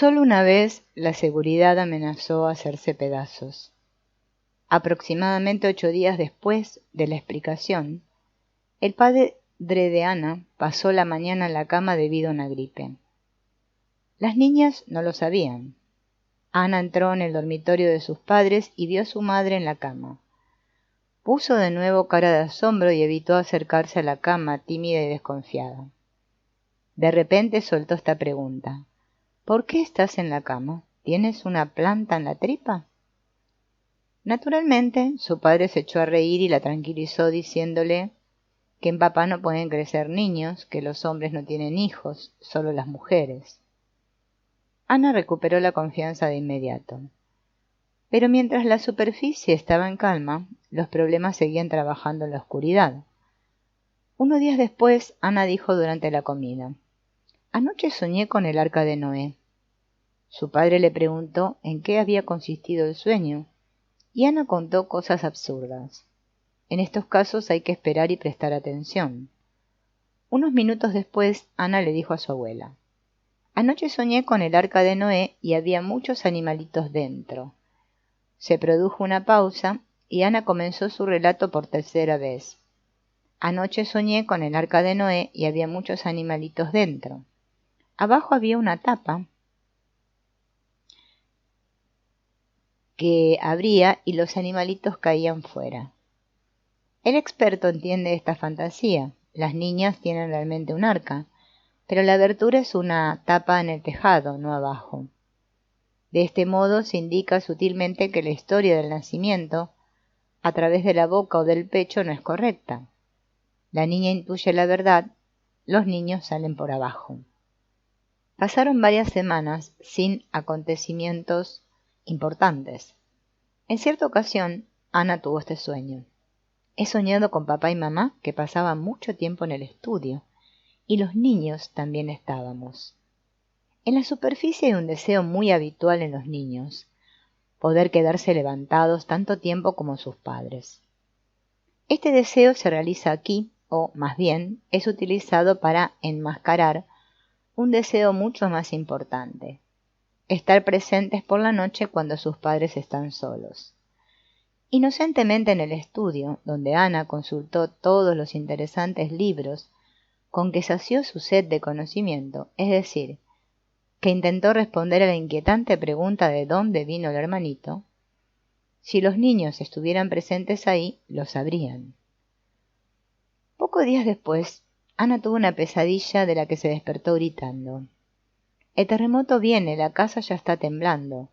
Solo una vez la seguridad amenazó hacerse pedazos. Aproximadamente 8 días después de la explicación, el padre de Ana pasó la mañana en la cama debido a una gripe. Las niñas no lo sabían. Ana entró en el dormitorio de sus padres y vio a su madre en la cama. Puso de nuevo cara de asombro y evitó acercarse a la cama, tímida y desconfiada. De repente soltó esta pregunta: ¿por qué estás en la cama? ¿Tienes una planta en la tripa? Naturalmente, su padre se echó a reír y la tranquilizó diciéndole que en papá no pueden crecer niños, que los hombres no tienen hijos, solo las mujeres. Ana recuperó la confianza de inmediato. Pero mientras la superficie estaba en calma, los problemas seguían trabajando en la oscuridad. Unos días después, Ana dijo durante la comida: «Anoche soñé con el arca de Noé». Su padre le preguntó en qué había consistido el sueño, y Ana contó cosas absurdas. En estos casos hay que esperar y prestar atención. Unos minutos después, Ana le dijo a su abuela: «Anoche soñé con el arca de Noé y había muchos animalitos dentro». Se produjo una pausa y Ana comenzó su relato por tercera vez. «Anoche soñé con el arca de Noé y había muchos animalitos dentro. Abajo había una tapa que abría y los animalitos caían fuera». El experto entiende esta fantasía. Las niñas tienen realmente un arca, pero la abertura es una tapa en el tejado, no abajo. De este modo se indica sutilmente que la historia del nacimiento a través de la boca o del pecho no es correcta. La niña intuye la verdad, los niños salen por abajo. Pasaron varias semanas sin acontecimientos importantes. En cierta ocasión, Ana tuvo este sueño: «He soñado con papá y mamá que pasaban mucho tiempo en el estudio, y los niños también estábamos». En la superficie hay un deseo muy habitual en los niños: poder quedarse levantados tanto tiempo como sus padres. Este deseo se realiza aquí, o más bien, es utilizado para enmascarar un deseo mucho más importante: estar presentes por la noche cuando sus padres están solos. Inocentemente en el estudio, donde Ana consultó todos los interesantes libros con que sació su sed de conocimiento, es decir, que intentó responder a la inquietante pregunta de dónde vino el hermanito, si los niños estuvieran presentes ahí, lo sabrían. Pocos días después, Ana tuvo una pesadilla de la que se despertó gritando: «El terremoto viene, la casa ya está temblando».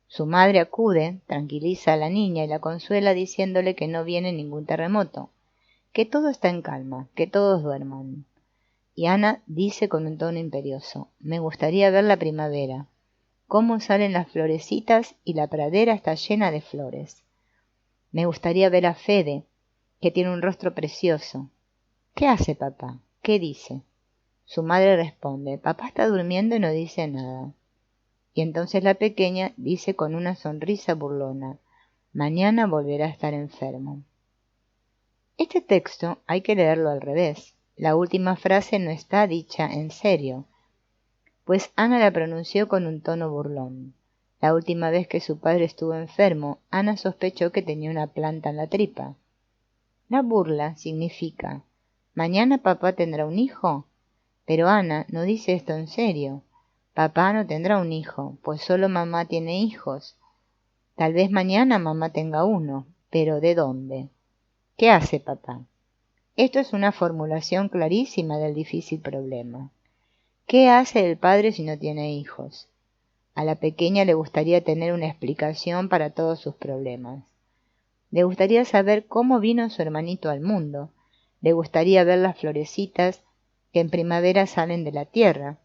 Su madre acude, tranquiliza a la niña y la consuela diciéndole que no viene ningún terremoto, que todo está en calma, que todos duerman. Y Ana dice con un tono imperioso: «Me gustaría ver la primavera, cómo salen las florecitas y la pradera está llena de flores. Me gustaría ver a Fede, que tiene un rostro precioso. ¿Qué hace papá? ¿Qué dice?». Su madre responde: «Papá está durmiendo y no dice nada». Y entonces la pequeña dice con una sonrisa burlona: «Mañana volverá a estar enfermo». Este texto hay que leerlo al revés. La última frase no está dicha en serio, pues Ana la pronunció con un tono burlón. La última vez que su padre estuvo enfermo, Ana sospechó que tenía una planta en la tripa. La burla significa: «¿Mañana papá tendrá un hijo?». Pero Ana no dice esto en serio. Papá no tendrá un hijo, pues solo mamá tiene hijos. Tal vez mañana mamá tenga uno, pero ¿de dónde? ¿Qué hace papá? Esto es una formulación clarísima del difícil problema. ¿Qué hace el padre si no tiene hijos? A la pequeña le gustaría tener una explicación para todos sus problemas. Le gustaría saber cómo vino su hermanito al mundo. Le gustaría ver las florecitas que en primavera salen de la tierra.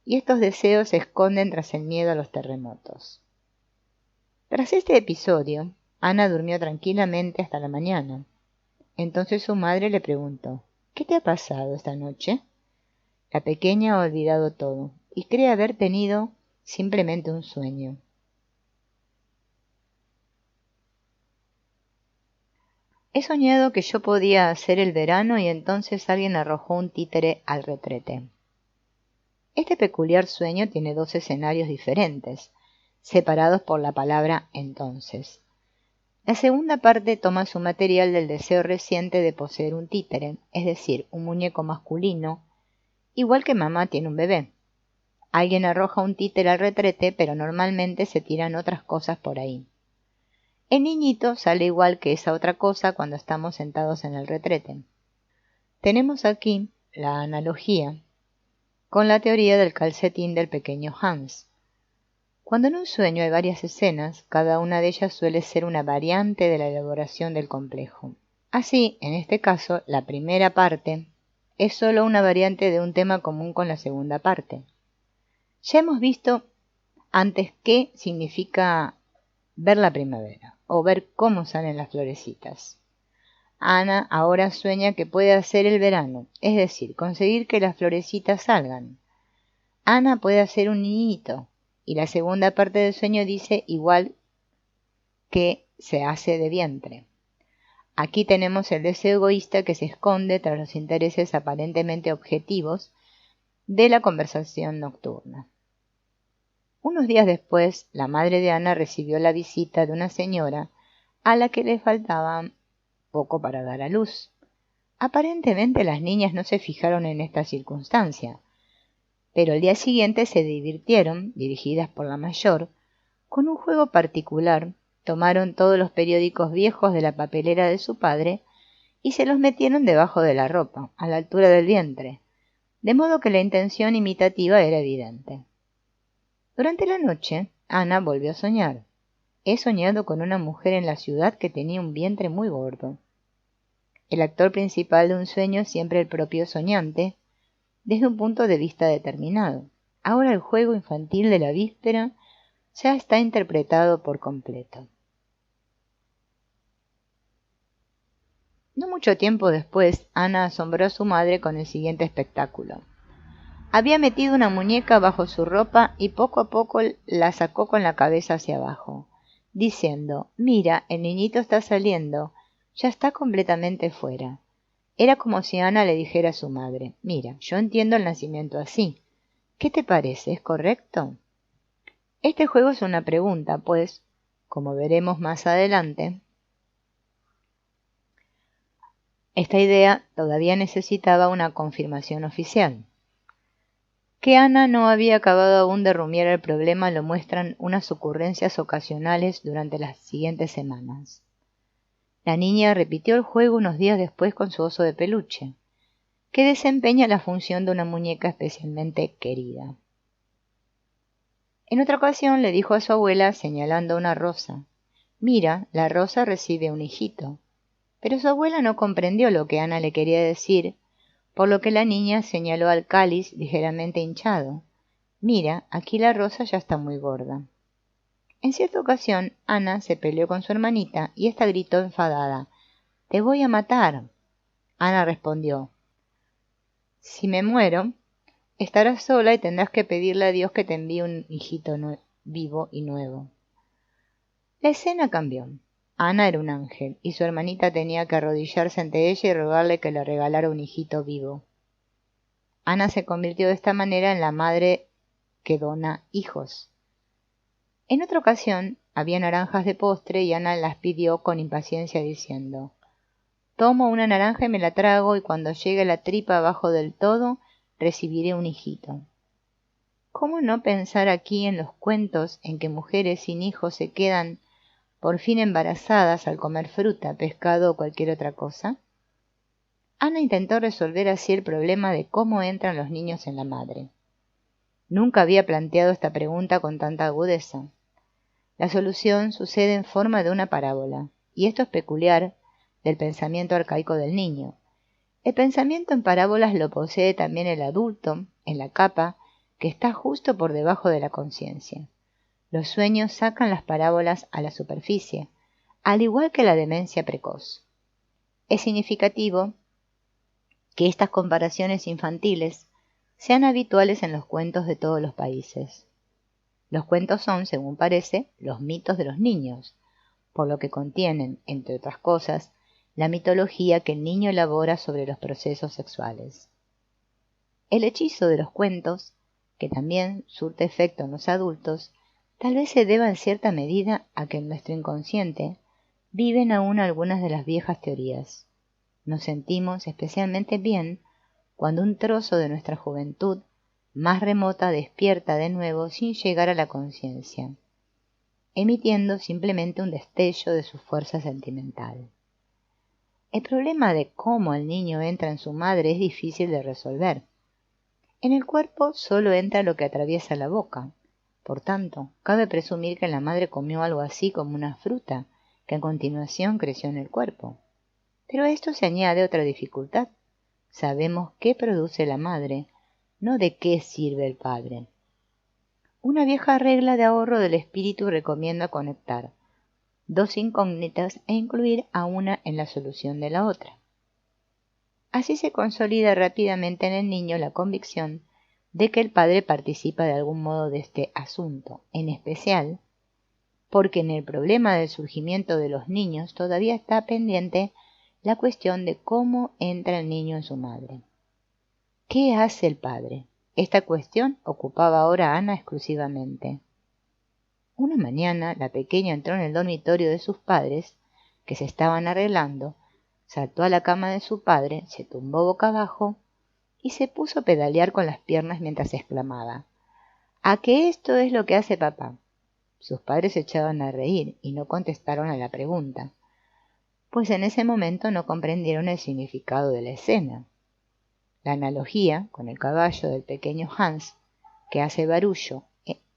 Y estos deseos se esconden tras el miedo a los terremotos. Tras este episodio, Ana durmió tranquilamente hasta la mañana. Entonces su madre le preguntó: «¿Qué te ha pasado esta noche?». La pequeña ha olvidado todo y cree haber tenido simplemente un sueño. «He soñado que yo podía hacer el verano y entonces alguien arrojó un títere al retrete». Este peculiar sueño tiene dos escenarios diferentes, separados por la palabra entonces. La segunda parte toma su material del deseo reciente de poseer un títere, es decir, un muñeco masculino, igual que mamá tiene un bebé. Alguien arroja un títere al retrete, pero normalmente se tiran otras cosas por ahí. El niñito sale igual que esa otra cosa cuando estamos sentados en el retrete. Tenemos aquí la analogía con la teoría del calcetín del pequeño Hans. Cuando en un sueño hay varias escenas, cada una de ellas suele ser una variante de la elaboración del complejo. Así, en este caso, la primera parte es solo una variante de un tema común con la segunda parte. Ya hemos visto antes qué significa ver la primavera o ver cómo salen las florecitas. Ana ahora sueña que puede hacer el verano, es decir, conseguir que las florecitas salgan. Ana puede hacer un niñito, y la segunda parte del sueño dice igual que se hace de vientre. Aquí tenemos el deseo egoísta que se esconde tras los intereses aparentemente objetivos de la conversación nocturna. Unos días después, la madre de Ana recibió la visita de una señora a la que le faltaba poco para dar a luz. Aparentemente las niñas no se fijaron en esta circunstancia, pero el día siguiente se divirtieron, dirigidas por la mayor, con un juego particular. Tomaron todos los periódicos viejos de la papelera de su padre y se los metieron debajo de la ropa, a la altura del vientre, de modo que la intención imitativa era evidente. Durante la noche, Ana volvió a soñar. He soñado con una mujer en la ciudad que tenía un vientre muy gordo. El actor principal de un sueño es siempre el propio soñante, desde un punto de vista determinado. Ahora el juego infantil de la víspera ya está interpretado por completo. No mucho tiempo después, Ana asombró a su madre con el siguiente espectáculo. Había metido una muñeca bajo su ropa y poco a poco la sacó con la cabeza hacia abajo, diciendo: «Mira, el niñito está saliendo, ya está completamente fuera». Era como si Ana le dijera a su madre: «Mira, yo entiendo el nacimiento así. ¿Qué te parece? ¿Es correcto?». Este juego es una pregunta, pues, como veremos más adelante, esta idea todavía necesitaba una confirmación oficial. Que Ana no había acabado aún de rumiar el problema lo muestran unas ocurrencias ocasionales durante las siguientes semanas. La niña repitió el juego unos días después con su oso de peluche, que desempeña la función de una muñeca especialmente querida. En otra ocasión le dijo a su abuela, señalando una rosa: «Mira, la rosa recibe un hijito». Pero su abuela no comprendió lo que Ana le quería decir, por lo que la niña señaló al cáliz ligeramente hinchado. «Mira, aquí la rosa ya está muy gorda». En cierta ocasión, Ana se peleó con su hermanita y ésta gritó enfadada: «¡Te voy a matar!». Ana respondió: «Si me muero, estarás sola y tendrás que pedirle a Dios que te envíe un hijito vivo y nuevo». La escena cambió. Ana era un ángel, y su hermanita tenía que arrodillarse ante ella y rogarle que le regalara un hijito vivo. Ana se convirtió de esta manera en la madre que dona hijos. En otra ocasión, había naranjas de postre y Ana las pidió con impaciencia diciendo: «Tomo una naranja y me la trago, y cuando llegue la tripa abajo del todo, recibiré un hijito». ¿Cómo no pensar aquí en los cuentos en que mujeres sin hijos se quedan por fin embarazadas al comer fruta, pescado o cualquier otra cosa? Ana intentó resolver así el problema de cómo entran los niños en la madre. Nunca había planteado esta pregunta con tanta agudeza. La solución sucede en forma de una parábola, y esto es peculiar del pensamiento arcaico del niño. El pensamiento en parábolas lo posee también el adulto, en la capa que está justo por debajo de la conciencia. Los sueños sacan las parábolas a la superficie, al igual que la demencia precoz. Es significativo que estas comparaciones infantiles sean habituales en los cuentos de todos los países. Los cuentos son, según parece, los mitos de los niños, por lo que contienen, entre otras cosas, la mitología que el niño elabora sobre los procesos sexuales. El hechizo de los cuentos que también surte efecto en los adultos, tal vez se deba en cierta medida a que en nuestro inconsciente viven aún algunas de las viejas teorías. Nos sentimos especialmente bien cuando un trozo de nuestra juventud más remota despierta de nuevo sin llegar a la conciencia, emitiendo simplemente un destello de su fuerza sentimental. El problema de cómo el niño entra en su madre es difícil de resolver. En el cuerpo solo entra lo que atraviesa la boca. Por tanto, cabe presumir que la madre comió algo así como una fruta, que a continuación creció en el cuerpo. Pero a esto se añade otra dificultad. Sabemos qué produce la madre, no de qué sirve el padre. Una vieja regla de ahorro del espíritu recomienda conectar dos incógnitas e incluir a una en la solución de la otra. Así se consolida rápidamente en el niño la convicción de que el padre participa de algún modo de este asunto, en especial porque en el problema del surgimiento de los niños todavía está pendiente la cuestión de cómo entra el niño en su madre. ¿Qué hace el padre? Esta cuestión ocupaba ahora a Ana exclusivamente. Una mañana la pequeña entró en el dormitorio de sus padres, que se estaban arreglando, saltó a la cama de su padre, se tumbó boca abajo y se puso a pedalear con las piernas mientras exclamaba: «¿A que esto es lo que hace papá?». Sus padres se echaban a reír y no contestaron a la pregunta, pues en ese momento no comprendieron el significado de la escena. La analogía con el caballo del pequeño Hans, que hace barullo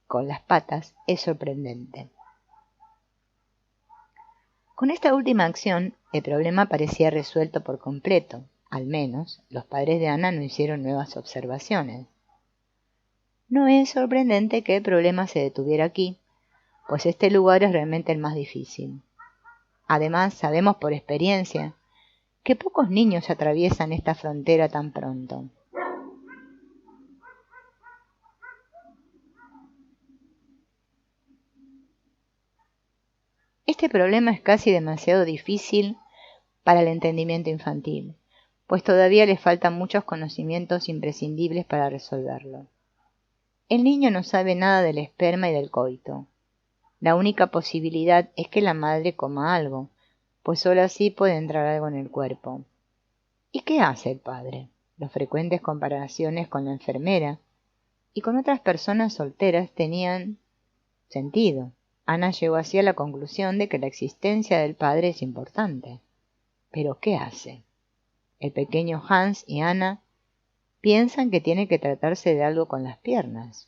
con las patas, es sorprendente. Con esta última acción, el problema parecía resuelto por completo. Al menos, los padres de Ana no hicieron nuevas observaciones. No es sorprendente que el problema se detuviera aquí, pues este lugar es realmente el más difícil. Además, sabemos por experiencia que pocos niños atraviesan esta frontera tan pronto. Este problema es casi demasiado difícil para el entendimiento infantil, pues todavía le faltan muchos conocimientos imprescindibles para resolverlo. El niño no sabe nada del esperma y del coito. La única posibilidad es que la madre coma algo, pues solo así puede entrar algo en el cuerpo. ¿Y qué hace el padre? Las frecuentes comparaciones con la enfermera y con otras personas solteras tenían sentido. Ana llegó así a la conclusión de que la existencia del padre es importante. ¿Pero qué hace? El pequeño Hans y Ana piensan que tiene que tratarse de algo con las piernas.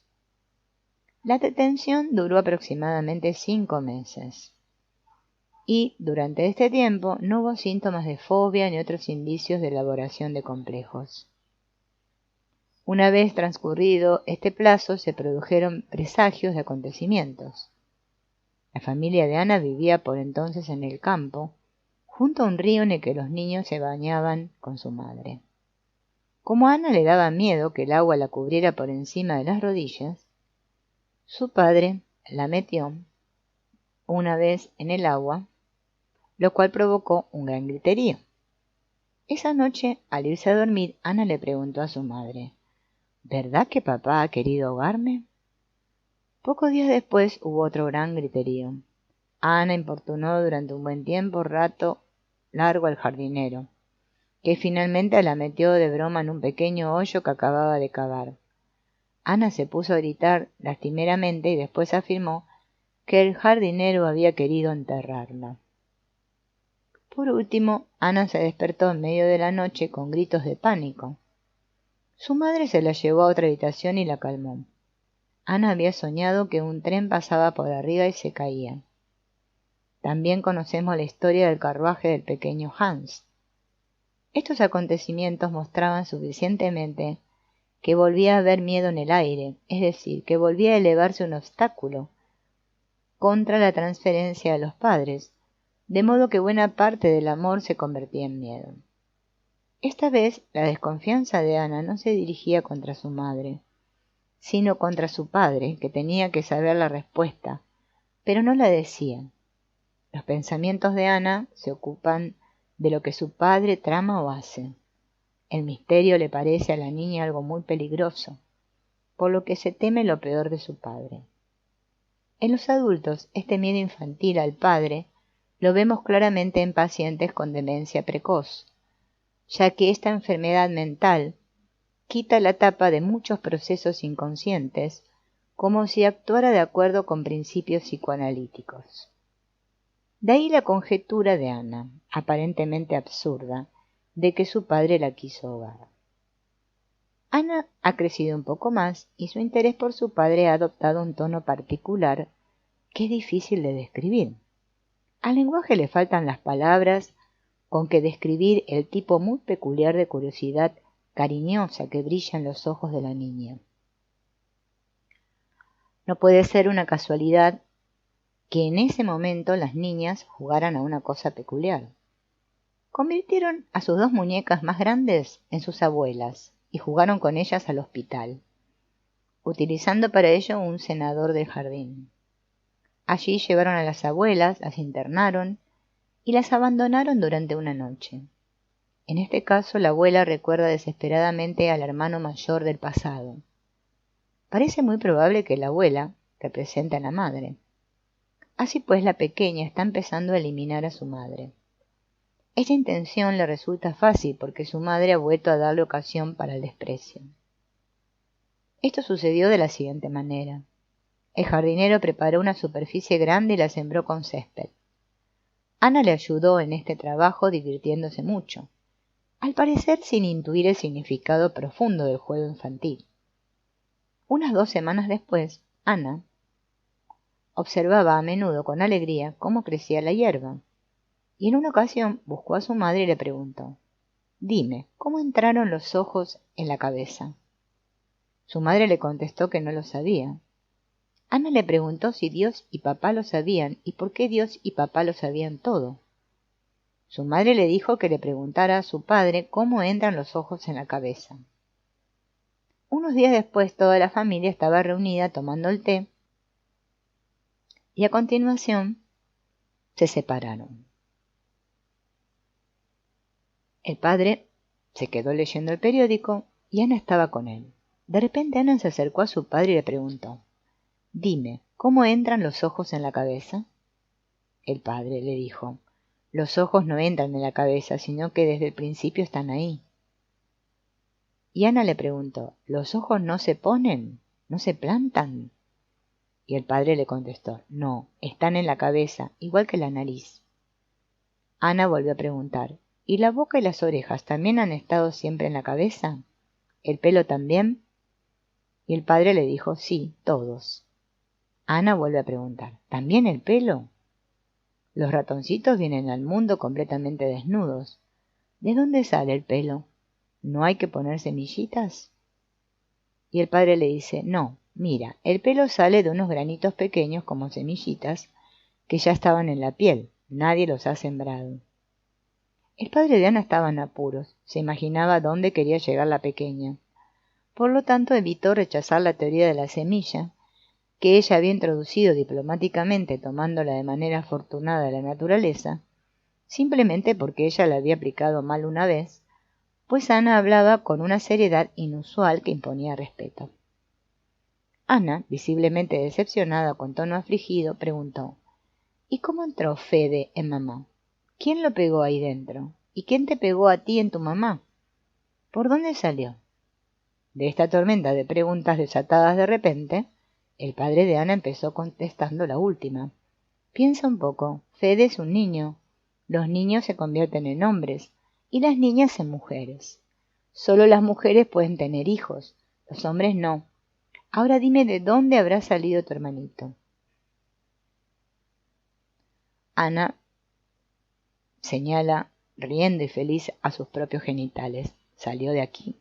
La detención duró aproximadamente 5 meses. Y durante este tiempo no hubo síntomas de fobia ni otros indicios de elaboración de complejos. Una vez transcurrido este plazo se produjeron presagios de acontecimientos. La familia de Ana vivía por entonces en el campo, junto a un río en el que los niños se bañaban con su madre. Como a Ana le daba miedo que el agua la cubriera por encima de las rodillas, su padre la metió una vez en el agua, lo cual provocó un gran griterío. Esa noche, al irse a dormir, Ana le preguntó a su madre: «¿Verdad que papá ha querido ahogarme?». Pocos días después hubo otro gran griterío. Ana importunó durante un buen rato largo al jardinero, que finalmente la metió de broma en un pequeño hoyo que acababa de cavar. Ana se puso a gritar lastimeramente y después afirmó que el jardinero había querido enterrarla. Por último, Ana se despertó en medio de la noche con gritos de pánico. Su madre se la llevó a otra habitación y la calmó. Ana había soñado que un tren pasaba por arriba y se caía. También conocemos la historia del carruaje del pequeño Hans. Estos acontecimientos mostraban suficientemente que volvía a haber miedo en el aire, es decir, que volvía a elevarse un obstáculo contra la transferencia a los padres, de modo que buena parte del amor se convertía en miedo. Esta vez la desconfianza de Ana no se dirigía contra su madre, sino contra su padre, que tenía que saber la respuesta, pero no la decía. Los pensamientos de Ana se ocupan de lo que su padre trama o hace. El misterio le parece a la niña algo muy peligroso. por lo que se teme lo peor de su padre. En los adultos, este miedo infantil al padre lo vemos claramente en pacientes con demencia precoz, ya que esta enfermedad mental quita la tapa de muchos procesos inconscientes, como si actuara de acuerdo con principios psicoanalíticos. De ahí la conjetura de Ana, aparentemente absurda, de que su padre la quiso ahogar. Ana ha crecido un poco más y su interés por su padre ha adoptado un tono particular que es difícil de describir. Al lenguaje le faltan las palabras con que describir el tipo muy peculiar de curiosidad cariñosa que brilla en los ojos de la niña. No puede ser una casualidad que en ese momento las niñas jugaran a una cosa peculiar. Convirtieron a sus dos muñecas más grandes en sus abuelas y jugaron con ellas al hospital, utilizando para ello un cenador del jardín. Allí llevaron a las abuelas, las internaron y las abandonaron durante una noche. En este caso, la abuela recuerda desesperadamente al hermano mayor del pasado. Parece muy probable que la abuela represente a la madre. Así pues, la pequeña está empezando a eliminar a su madre. Esta intención le resulta fácil porque su madre ha vuelto a darle ocasión para el desprecio. Esto sucedió de la siguiente manera. El jardinero preparó una superficie grande y la sembró con césped. Ana le ayudó en este trabajo divirtiéndose mucho, al parecer sin intuir el significado profundo del juego infantil. Unas 2 semanas después, Ana observaba a menudo con alegría cómo crecía la hierba, y en una ocasión buscó a su madre y le preguntó: «Dime, ¿cómo entraron los ojos en la cabeza?». Su madre le contestó que no lo sabía. Ana le preguntó si Dios y papá lo sabían y por qué Dios y papá lo sabían todo. Su madre le dijo que le preguntara a su padre cómo entran los ojos en la cabeza. Unos días después toda la familia estaba reunida tomando el té y a continuación se separaron. El padre se quedó leyendo el periódico y Ana estaba con él. De repente Ana se acercó a su padre y le preguntó: «Dime, ¿cómo entran los ojos en la cabeza?». El padre le dijo: «Los ojos no entran en la cabeza, sino que desde el principio están ahí». Y Ana le preguntó: «¿Los ojos no se ponen? ¿No se plantan?». Y el padre le contestó: «No, están en la cabeza, igual que la nariz». Ana volvió a preguntar: «¿Y la boca y las orejas también han estado siempre en la cabeza? ¿El pelo también?». Y el padre le dijo: «Sí, todos». Ana vuelve a preguntar: «¿También el pelo?». Los ratoncitos vienen al mundo completamente desnudos. ¿De dónde sale el pelo? ¿No hay que poner semillitas? Y el padre le dice: «No, mira, el pelo sale de unos granitos pequeños como semillitas que ya estaban en la piel. Nadie los ha sembrado». El padre de Ana estaba en apuros. Se imaginaba dónde quería llegar la pequeña. Por lo tanto, evitó rechazar la teoría de la semilla, que ella había introducido diplomáticamente tomándola de manera afortunada de la naturaleza, simplemente porque ella la había aplicado mal una vez, pues Ana hablaba con una seriedad inusual que imponía respeto. Ana, visiblemente decepcionada, con tono afligido, preguntó: «¿Y cómo entró Fede en mamá? ¿Quién lo pegó ahí dentro? ¿Y quién te pegó a ti en tu mamá? ¿Por dónde salió?». De esta tormenta de preguntas desatadas de repente, el padre de Ana empezó contestando la última. «Piensa un poco. Fede es un niño. Los niños se convierten en hombres y las niñas en mujeres. Solo las mujeres pueden tener hijos, los hombres no. Ahora dime de dónde habrá salido tu hermanito». Ana señala, riendo y feliz, a sus propios genitales. «Salió de aquí».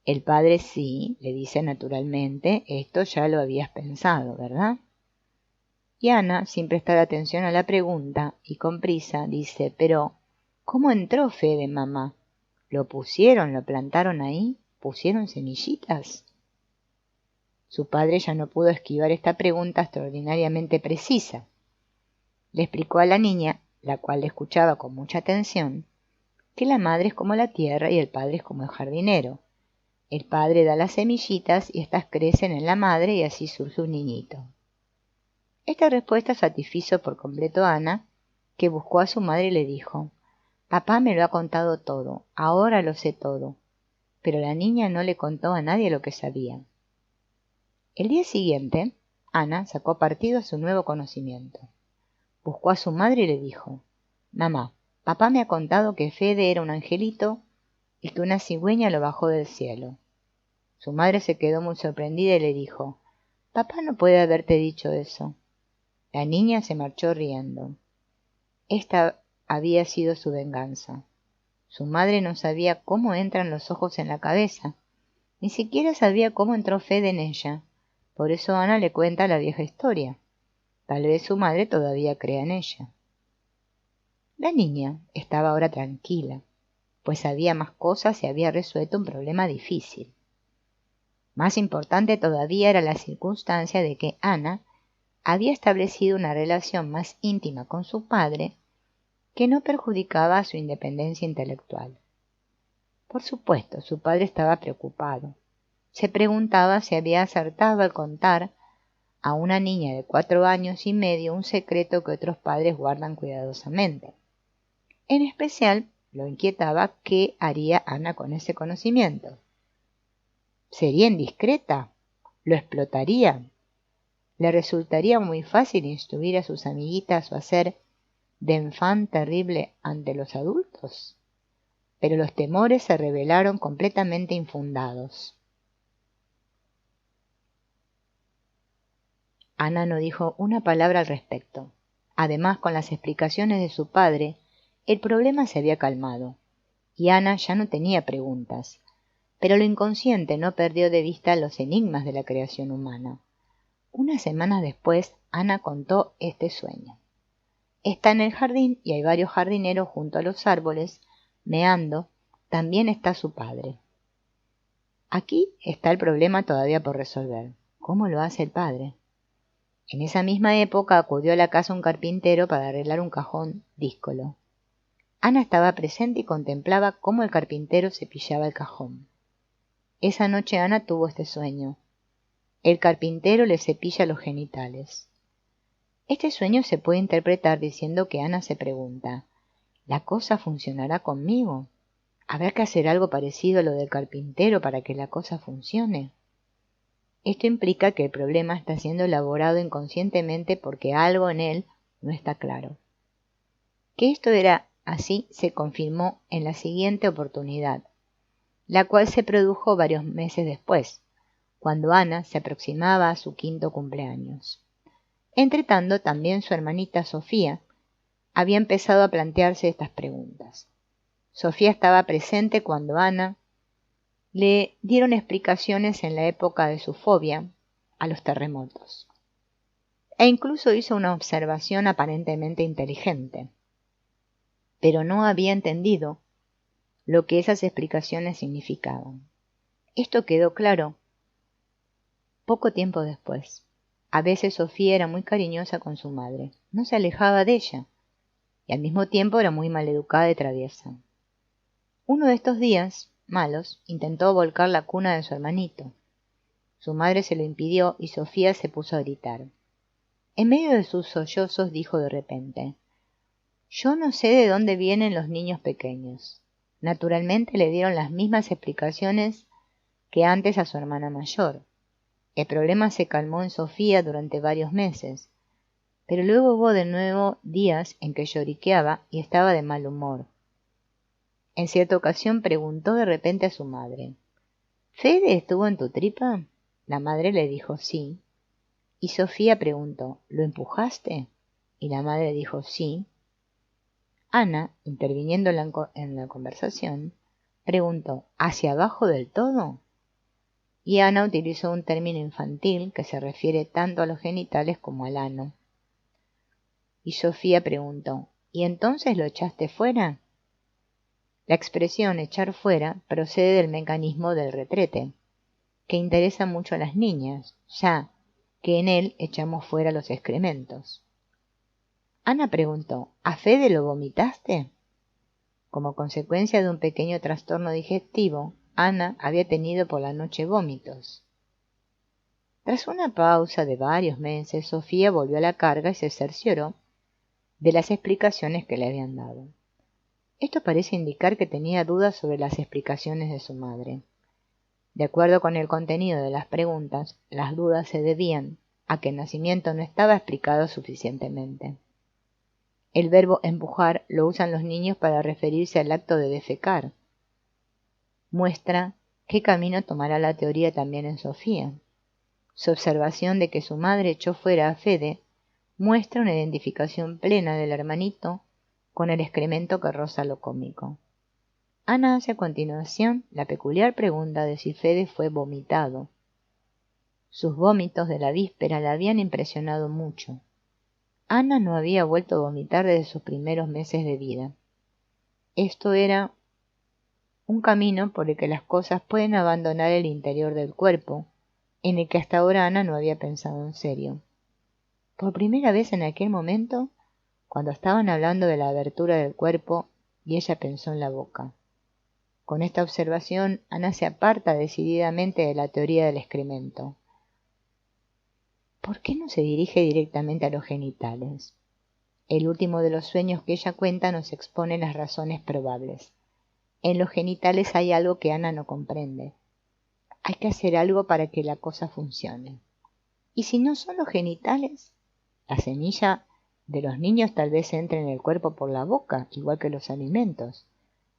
El padre sí, le dice naturalmente: «Esto ya lo habías pensado, ¿verdad?». Y Ana, sin prestar atención a la pregunta y con prisa, dice: «Pero, ¿cómo entró Fede, mamá? ¿Lo pusieron, lo plantaron ahí? ¿Pusieron semillitas?». Su padre ya no pudo esquivar esta pregunta extraordinariamente precisa. Le explicó a la niña, la cual le escuchaba con mucha atención, que la madre es como la tierra y el padre es como el jardinero. El padre da las semillitas y éstas crecen en la madre y así surge un niñito. Esta respuesta satisfizo por completo a Ana, que buscó a su madre y le dijo: «Papá me lo ha contado todo, ahora lo sé todo». Pero la niña no le contó a nadie lo que sabía. El día siguiente, Ana sacó partido a su nuevo conocimiento. Buscó a su madre y le dijo: «Mamá, papá me ha contado que Fede era un angelito y que una cigüeña lo bajó del cielo». Su madre se quedó muy sorprendida y le dijo: «Papá no puede haberte dicho eso». La niña se marchó riendo. Esta había sido su venganza. Su madre no sabía cómo entran los ojos en la cabeza, ni siquiera sabía cómo entró Fede en ella. Por eso Ana le cuenta la vieja historia. Tal vez su madre todavía crea en ella. La niña estaba ahora tranquila, pues sabía más cosas y había resuelto un problema difícil. Más importante todavía era la circunstancia de que Ana había establecido una relación más íntima con su padre que no perjudicaba su independencia intelectual. Por supuesto, su padre estaba preocupado. Se preguntaba si había acertado al contar a una niña de 4 años y medio un secreto que otros padres guardan cuidadosamente. En especial, lo inquietaba qué haría Ana con ese conocimiento. ¿Sería indiscreta? ¿Lo explotaría? ¿Le resultaría muy fácil instruir a sus amiguitas o hacer de enfant terrible ante los adultos? Pero los temores se revelaron completamente infundados. Ana no dijo una palabra al respecto. Además, con las explicaciones de su padre, el problema se había calmado, y Ana ya no tenía preguntas, pero lo inconsciente no perdió de vista los enigmas de la creación humana. Unas semanas después, Ana contó este sueño. Está en el jardín y hay varios jardineros junto a los árboles, meando. También está su padre. Aquí está el problema todavía por resolver. ¿Cómo lo hace el padre? En esa misma época acudió a la casa un carpintero para arreglar un cajón díscolo. Ana estaba presente y contemplaba cómo el carpintero cepillaba el cajón. Esa noche Ana tuvo este sueño. El carpintero le cepilla los genitales. Este sueño se puede interpretar diciendo que Ana se pregunta: ¿la cosa funcionará conmigo? ¿Habrá que hacer algo parecido a lo del carpintero para que la cosa funcione? Esto implica que el problema está siendo elaborado inconscientemente porque algo en él no está claro. Que esto era así se confirmó en la siguiente oportunidad, la cual se produjo varios meses después, cuando Ana se aproximaba a su 5º cumpleaños. Entretanto, también su hermanita Sofía había empezado a plantearse estas preguntas. Sofía estaba presente cuando Ana le dieron explicaciones en la época de su fobia a los terremotos, e incluso hizo una observación aparentemente inteligente, pero no había entendido lo que esas explicaciones significaban. Esto quedó claro poco tiempo después. A veces Sofía era muy cariñosa con su madre, no se alejaba de ella, y al mismo tiempo era muy maleducada y traviesa. Uno de estos días malos intentó volcar la cuna de su hermanito. Su madre se lo impidió y Sofía se puso a gritar. En medio de sus sollozos dijo de repente: «Yo no sé de dónde vienen los niños pequeños». Naturalmente le dieron las mismas explicaciones que antes a su hermana mayor. El problema se calmó en Sofía durante varios meses, pero luego hubo de nuevo días en que lloriqueaba y estaba de mal humor. En cierta ocasión preguntó de repente a su madre: «¿Fede estuvo en tu tripa?». La madre le dijo sí, y Sofía preguntó: «¿Lo empujaste?». Y la madre dijo sí. Ana, interviniendo en la conversación, preguntó: «¿Hacia abajo del todo?». Y Ana utilizó un término infantil que se refiere tanto a los genitales como al ano. Y Sofía preguntó: «¿Y entonces lo echaste fuera?». La expresión echar fuera procede del mecanismo del retrete, que interesa mucho a las niñas, ya que en él echamos fuera los excrementos. Ana preguntó: «¿A Fede lo vomitaste?». Como consecuencia de un pequeño trastorno digestivo, Ana había tenido por la noche vómitos. Tras una pausa de varios meses, Sofía volvió a la carga y se cercioró de las explicaciones que le habían dado. Esto parece indicar que tenía dudas sobre las explicaciones de su madre. De acuerdo con el contenido de las preguntas, las dudas se debían a que el nacimiento no estaba explicado suficientemente. El verbo empujar lo usan los niños para referirse al acto de defecar. Muestra qué camino tomará la teoría también en Sofía. Su observación de que su madre echó fuera a Fede muestra una identificación plena del hermanito con el excremento que roza lo cómico. Ana hace a continuación la peculiar pregunta de si Fede fue vomitado. Sus vómitos de la víspera la habían impresionado mucho. Ana no había vuelto a vomitar desde sus primeros meses de vida. Esto era un camino por el que las cosas pueden abandonar el interior del cuerpo, en el que hasta ahora Ana no había pensado en serio. Por primera vez en aquel momento, cuando estaban hablando de la abertura del cuerpo, y ella pensó en la boca. Con esta observación, Ana se aparta decididamente de la teoría del excremento. ¿Por qué no se dirige directamente a los genitales? El último de los sueños que ella cuenta nos expone las razones probables. En los genitales hay algo que Ana no comprende. Hay que hacer algo para que la cosa funcione. ¿Y si no son los genitales? La semilla de los niños tal vez entre en el cuerpo por la boca, igual que los alimentos,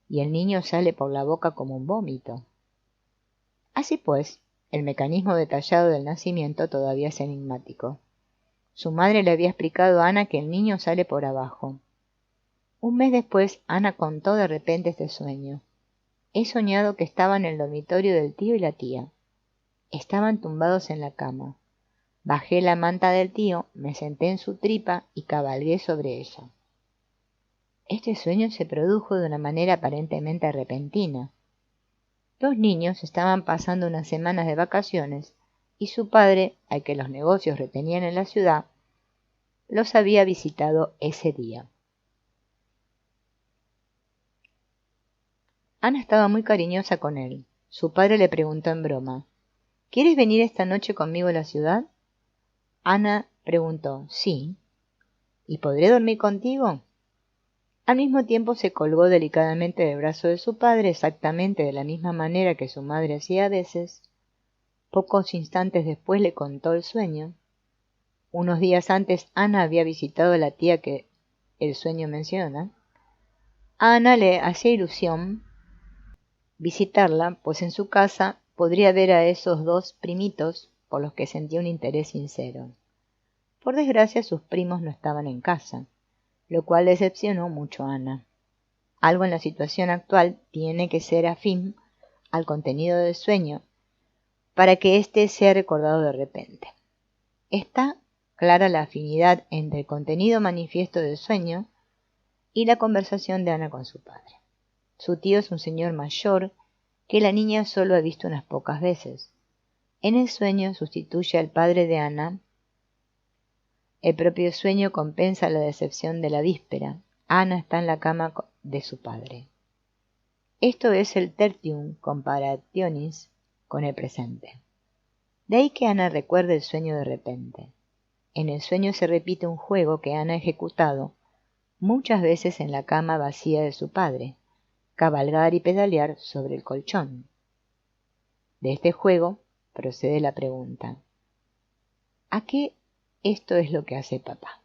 y el niño sale por la boca como un vómito. Así pues, el mecanismo detallado del nacimiento todavía es enigmático. Su madre le había explicado a Ana que el niño sale por abajo. Un mes después, Ana contó de repente este sueño. He soñado que estaba en el dormitorio del tío y la tía. Estaban tumbados en la cama. Bajé la manta del tío, me senté en su tripa y cabalgué sobre ella. Este sueño se produjo de una manera aparentemente repentina. Los niños estaban pasando unas semanas de vacaciones y su padre, al que los negocios retenían en la ciudad, los había visitado ese día. Ana estaba muy cariñosa con él. Su padre le preguntó en broma: ¿Quieres venir esta noche conmigo a la ciudad? Ana preguntó: Sí. ¿Y podré dormir contigo? Al mismo tiempo se colgó delicadamente del brazo de su padre, exactamente de la misma manera que su madre hacía a veces. Pocos instantes después le contó el sueño. Unos días antes Ana había visitado a la tía que el sueño menciona. A Ana le hacía ilusión visitarla, pues en su casa podría ver a esos dos primitos por los que sentía un interés sincero. Por desgracia, sus primos no estaban en casa, lo cual decepcionó mucho a Ana. Algo en la situación actual tiene que ser afín al contenido del sueño para que éste sea recordado de repente. Está clara la afinidad entre el contenido manifiesto del sueño y la conversación de Ana con su padre. Su tío es un señor mayor que la niña solo ha visto unas pocas veces. En el sueño sustituye al padre de Ana. El propio sueño compensa la decepción de la víspera. Ana está en la cama de su padre. Esto es el tertium comparationis con el presente. De ahí que Ana recuerde el sueño de repente. En el sueño se repite un juego que Ana ha ejecutado muchas veces en la cama vacía de su padre: cabalgar y pedalear sobre el colchón. De este juego procede la pregunta: ¿a qué esto es lo que hace papá?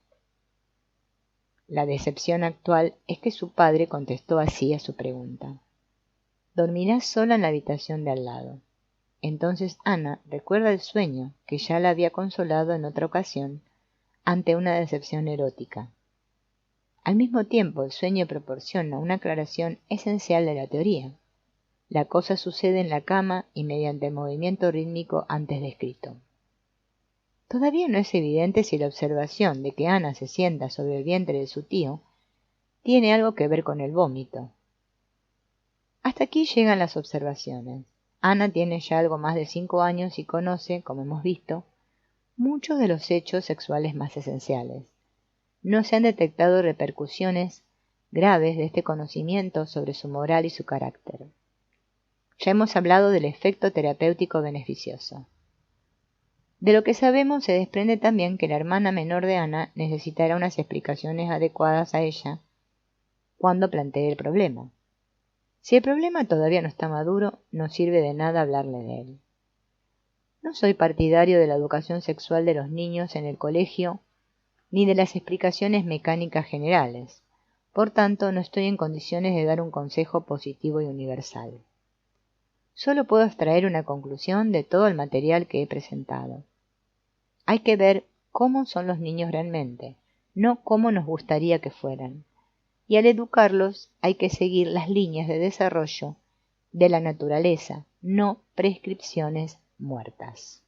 La decepción actual es que su padre contestó así a su pregunta: dormirás sola en la habitación de al lado. Entonces Ana recuerda el sueño que ya la había consolado en otra ocasión ante una decepción erótica. Al mismo tiempo, el sueño proporciona una aclaración esencial de la teoría. La cosa sucede en la cama y mediante el movimiento rítmico antes descrito. Todavía no es evidente si la observación de que Ana se sienta sobre el vientre de su tío tiene algo que ver con el vómito. Hasta aquí llegan las observaciones. Ana tiene ya algo más de 5 años y conoce, como hemos visto, muchos de los hechos sexuales más esenciales. No se han detectado repercusiones graves de este conocimiento sobre su moral y su carácter. Ya hemos hablado del efecto terapéutico beneficioso. De lo que sabemos se desprende también que la hermana menor de Ana necesitará unas explicaciones adecuadas a ella cuando plantee el problema. Si el problema todavía no está maduro, no sirve de nada hablarle de él. No soy partidario de la educación sexual de los niños en el colegio ni de las explicaciones mecánicas generales. Por tanto, no estoy en condiciones de dar un consejo positivo y universal. Solo puedo extraer una conclusión de todo el material que he presentado. Hay que ver cómo son los niños realmente, no cómo nos gustaría que fueran. Y al educarlos hay que seguir las líneas de desarrollo de la naturaleza, no prescripciones muertas.